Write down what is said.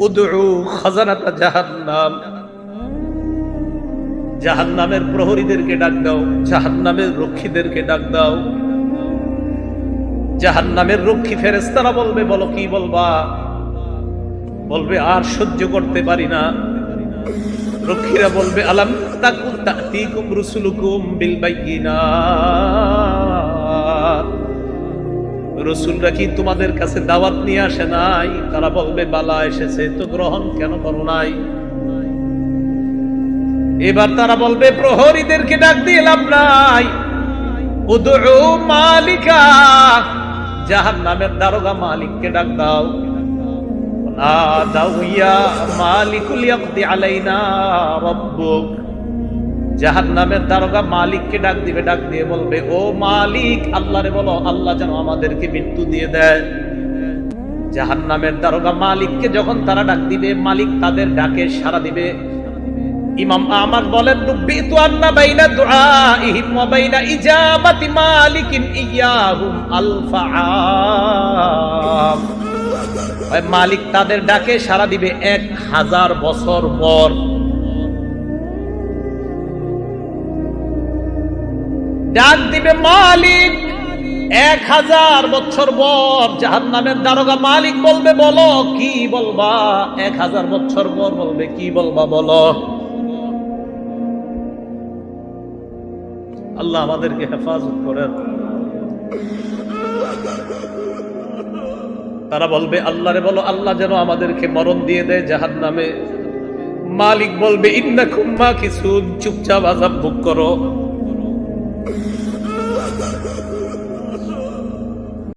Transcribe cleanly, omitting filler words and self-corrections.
উদউ খাজানাতা জাহান্নাম, জাহান্নামের প্রহরীদেরকে ডাক দাও, জাহান্নামের রক্ষীদেরকে ডাক দাও। জাহান্নামের রক্ষী ফেরেশতারা বলবে, বলো কি বলবা? বলবে আর সহ্য করতে পারি না। রক্ষীরা বলবে, আলাম তাকুন তা'তিকুম রুসুলুকুম বিল বাইয়িনাত, রাসূলরা কি তোমাদের কাছে দাওয়াত নিয়ে আসে নাই? তারা বলবে, বালা এসেছে, তো গ্রহণ কেন করো নাই? এবার তারা বলবে, প্রহরীদেরকে ডাক দিয়ে লাভ নাই, উদউ মালিকা, জাহান্নামের দারোগা মালিককে ডাক দাও। নাদাউ ইয়া মালিকুল ইয়াকদি আলাইনা রাব্বুক, জাহান্নামের দারোগা মালিককে ডাক দিবে, ডাক দিয়ে বলবে, ও মালিক, আল্লাহরে বলো আল্লাহ যেন আমাদেরকে মৃত্যু দিয়ে দেয়। জাহান্নামের দারোগা মালিককে যখন তারা ডাক দিবে, মালিক তাদের ডাকে সাড়া দিবে। ইমাম আহমদ বলেন, রুবিতু আন্না বাইনা দুআইহিম ওয়া বাইনা ইজাবাতি মালিকিন ইয়াহুম আলফাআম, মালিক তাদের ডাকে সাড়া দিবে 1000 বছর পর। ডাক দিবে মালিক 1000 বছর পর। জাহান্নামের দারোগা মালিক বলবে, বলো কি বলবা? 1000 বছর পর বলবে, কি বলবা বলো। আল্লাহ আমাদেরকে হেফাজত করেন। তারা বলবে, আল্লাহরে বলো আল্লাহ যেন আমাদেরকে মরণ দিয়ে দেয় জাহান্নামে। মালিক বলবে, ইন্নাকুম মাকিসুন, চুপচাপ আযাব ভোগ করো।